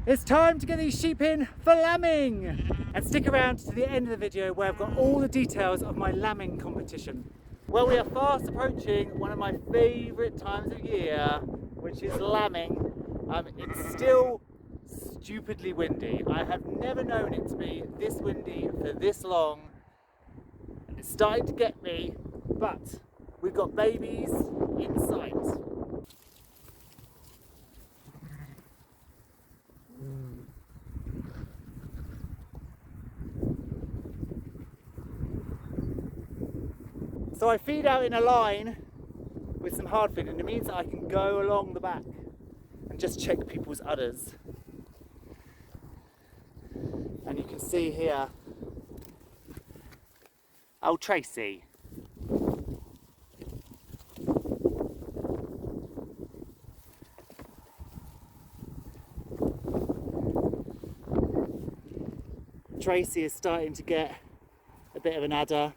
It's time to get these sheep in for lambing! And stick around to the end of the video where I've got all the details of my lambing competition. Well, we are fast approaching one of my favourite times of year, which is lambing. It's still stupidly windy. I have never known it to be this windy for this long. It's starting to get me, but we've got babies in sight. So I feed out in a line with some hard feed, and it means that I can go along the back and just check people's udders. And you can see here, oh Tracy. Tracy is starting to get a bit of an udder.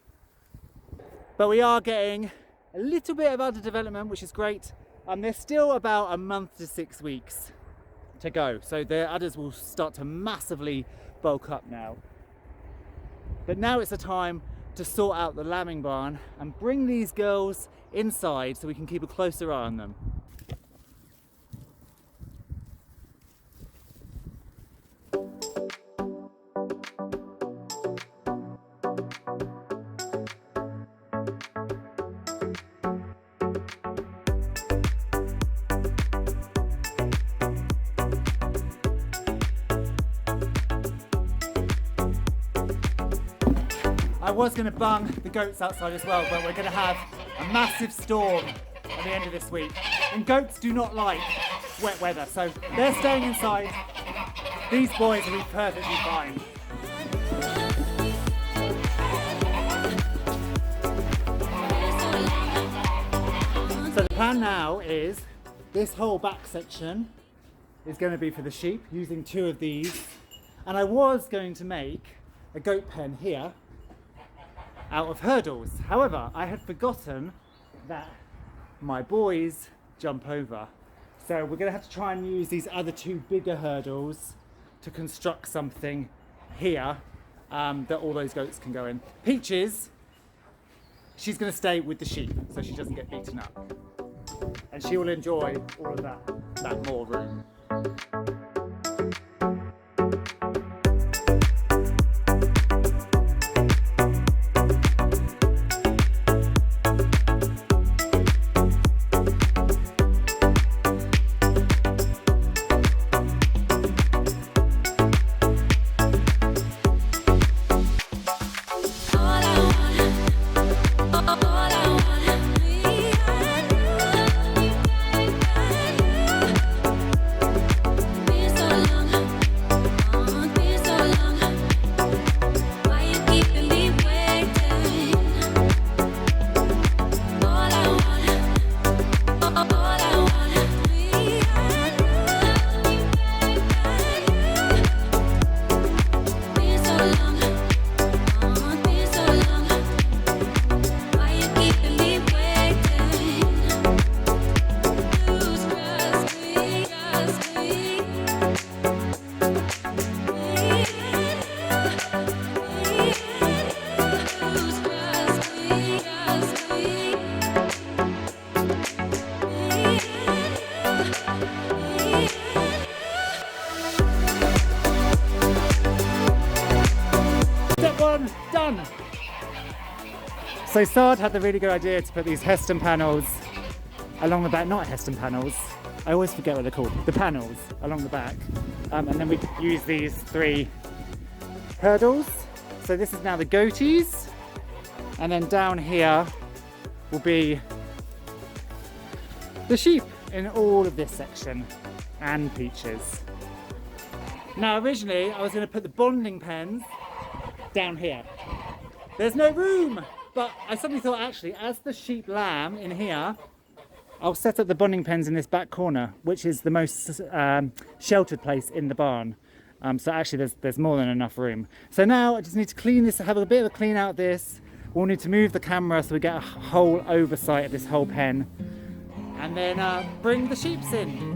But we are getting a little bit of udder development, which is great. There's still about a month to 6 weeks to go, so the udders will start to massively bulk up now. But now it's the time to sort out the lambing barn and bring these girls inside so we can keep a closer eye on them. I was going to bung the goats outside as well, but we're going to have a massive storm at the end of this week. And goats do not like wet weather, so they're staying inside. These boys will be perfectly fine. So the plan now is this whole back section is going to be for the sheep, using 2 of these. And I was going to make a goat pen here out of hurdles. However, I had forgotten that my boys jump over. So we're going to have to try and use these other 2 bigger hurdles to construct something here that all those goats can go in. Peaches, she's going to stay with the sheep so she doesn't get beaten up. And she will enjoy all of that more room. Done! So Sard had the really good idea to put these Heston panels along the back, not Heston panels, I always forget what they're called, the panels along the back, and then we could use these 3 hurdles. So this is now the goatees, and then down here will be the sheep in all of this section, and Peaches. Now originally I was going to put the bonding pens down here. There's no room, but I suddenly thought actually as the sheep lamb in here, I'll set up the bonding pens in this back corner, which is the most sheltered place in the barn. So actually there's more than enough room. So now I just need to clean this, have a bit of a clean out this. We'll need to move the camera so we get a whole oversight of this whole pen, and then bring the sheeps in.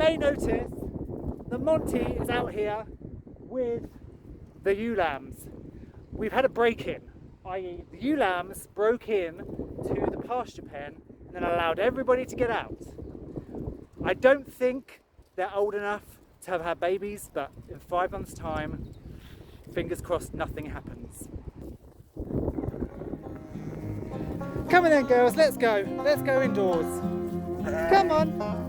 may notice that Monty is out here with the ewe lambs. We've had a break-in, i.e. the ewe lambs broke in to the pasture pen and then allowed everybody to get out. I don't think they're old enough to have had babies, but in 5 months' time, fingers crossed, nothing happens. Come on then, girls, let's go. Let's go indoors. Come on.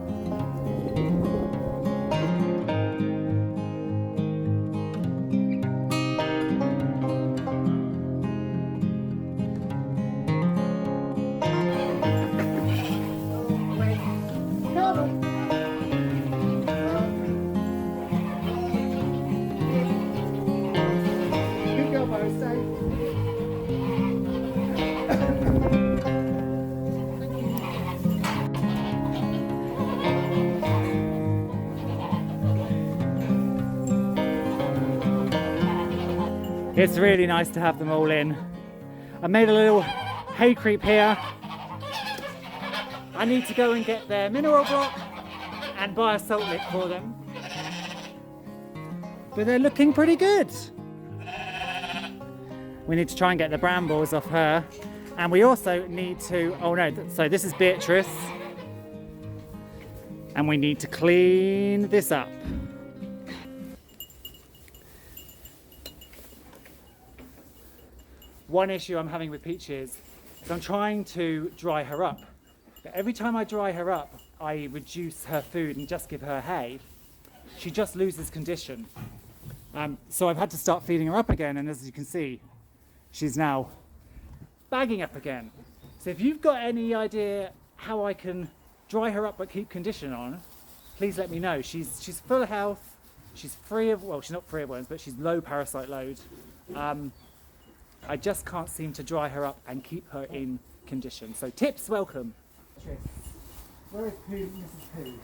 It's really nice to have them all in. I made a little hay creep here. I need to go and get their mineral block and buy a salt lick for them. But they're looking pretty good. We need to try and get the brambles off her. And we also need to, oh no, so this is Beatrice. And we need to clean this up. One issue I'm having with Peaches is I'm trying to dry her up. But every time I dry her up, I reduce her food and just give her hay. She just loses condition. So I've had to start feeding her up again, and as you can see, she's now bagging up again. So if you've got any idea how I can dry her up but keep condition on, please let me know. She's full of health. She's free of, well, she's not free of worms, but she's low parasite load. I just can't seem to dry her up and keep her in condition. So tips welcome. Where is Mrs. Pooh?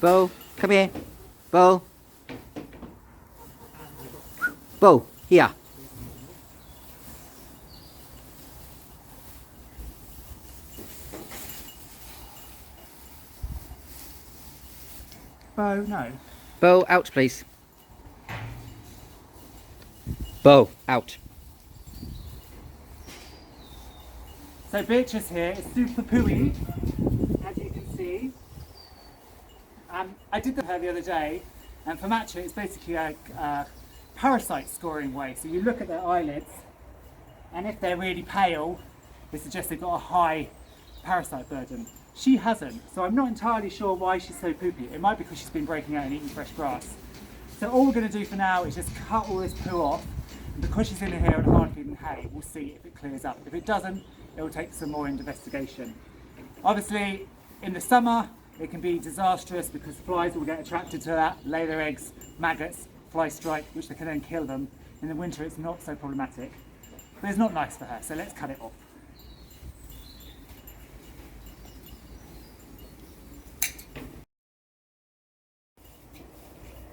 Bo, come here. Bo. Bo, here. Bo, no. Bo, out please. Bo, out. So Beatrice here is super pooey, as you can see. I did that her the other day, and for Matcha it's basically a parasite scoring way. So you look at their eyelids, and if they're really pale, it suggests they've got a high parasite burden. She hasn't, so I'm not entirely sure why she's so poopy. It might be because she's been breaking out and eating fresh grass. So all we're going to do for now is just cut all this poo off. Because she's in here and hard feeding hay, we'll see if it clears up. If it doesn't, it will take some more investigation. Obviously, in the summer, it can be disastrous because flies will get attracted to that, lay their eggs, maggots, fly strike, which they can then kill them. In the winter, it's not so problematic. But it's not nice for her, so let's cut it off.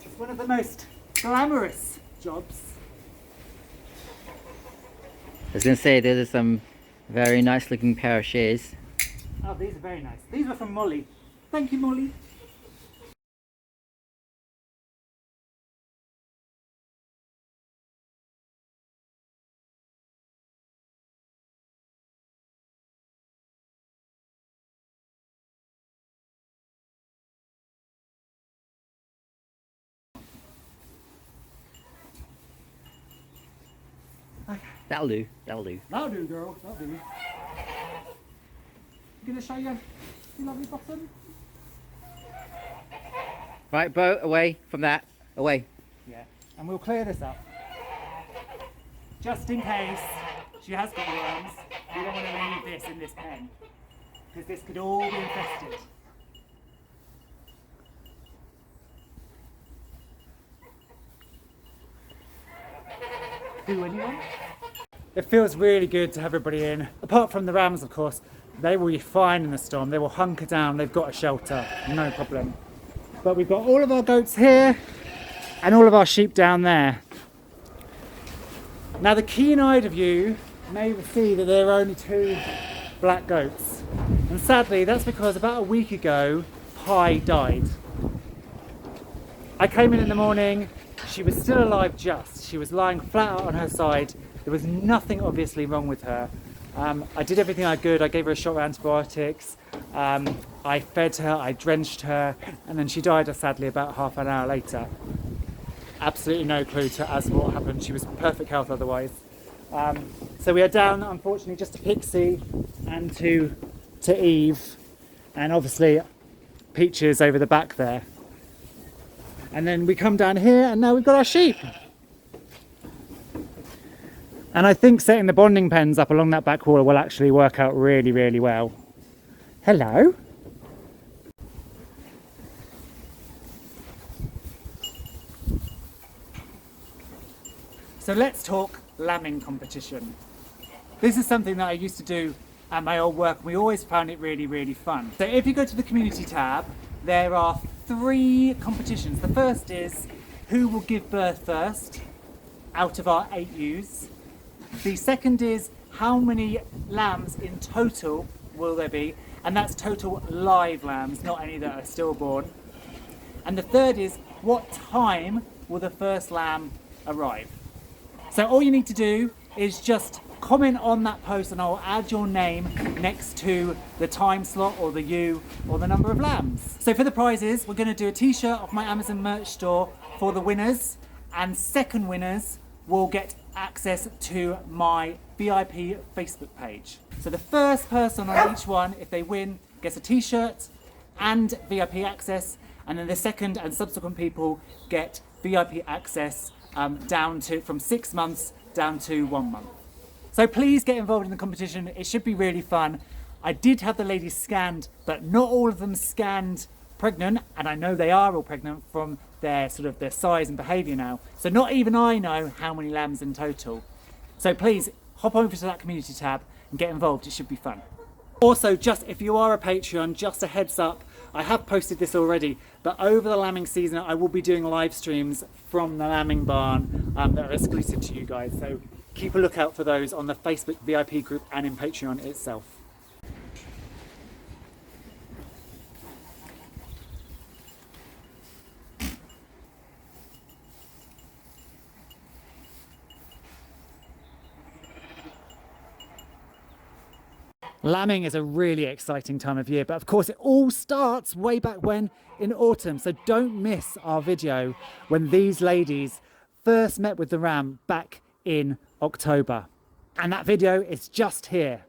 It's one of the most glamorous jobs. I was going to say, there's some very nice looking pair of shears. Oh, these are very nice. These are from Molly. Thank you, Molly. Okay. That'll do, that'll do. That'll do, girl. That'll do. You gonna show your lovely bottom? Right, Bo, away from that. Away. Yeah. And we'll clear this up. Just in case she has got worms, we don't want to leave this in this pen. Because this could all be infested. Do anyone? It feels really good to have everybody in. Apart from the rams, of course, they will be fine in the storm. They will hunker down. They've got a shelter, no problem. But we've got all of our goats here and all of our sheep down there. Now the keen-eyed of you may see that there are only 2 black goats. And sadly, that's because about a week ago, Pi died. I came in the morning, she was still alive just. She was lying flat out on her side. There was nothing obviously wrong with her. I did everything I could. I gave her a shot of antibiotics. I fed her, I drenched her, and then she died sadly about half an hour later. Absolutely no clue as to what happened. She was in perfect health otherwise. So we are down, unfortunately, just to Pixie and to Eve, and obviously Peaches over the back there. And then we come down here, and now we've got our sheep. And I think setting the bonding pens up along that back wall will actually work out really, really well. Hello. So let's talk lambing competition. This is something that I used to do at my old work. We always found it really, really fun. So if you go to the community tab, there are 3 competitions. The first is who will give birth first out of our 8 ewes. The second is how many lambs in total will there be, and that's total live lambs, not any that are stillborn. And the third is what time will the first lamb arrive. So all you need to do is just comment on that post and I'll add your name next to the time slot or the ewe or the number of lambs. So for the prizes, we're going to do a t-shirt off my Amazon merch store for the winners, and second winners will get access to my VIP Facebook page. So the first person on each one, if they win, gets a t-shirt and VIP access, and then the second and subsequent people get VIP access down to from 6 months down to 1 month. So please get involved in the competition. It should be really fun. I did have the ladies scanned, but not all of them scanned pregnant, and I know they are all pregnant from their size and behaviour now. So not even I know how many lambs in total. So please hop over to that community tab and get involved. It should be fun. Also, just if you are a Patreon, just a heads up, I have posted this already, but over the lambing season I will be doing live streams from the lambing barn that are exclusive to you guys. So keep a lookout for those on the Facebook VIP group and in Patreon itself. Lambing is a really exciting time of year, but of course it all starts way back when in autumn. So don't miss our video when these ladies first met with the ram back in October. And that video is just here.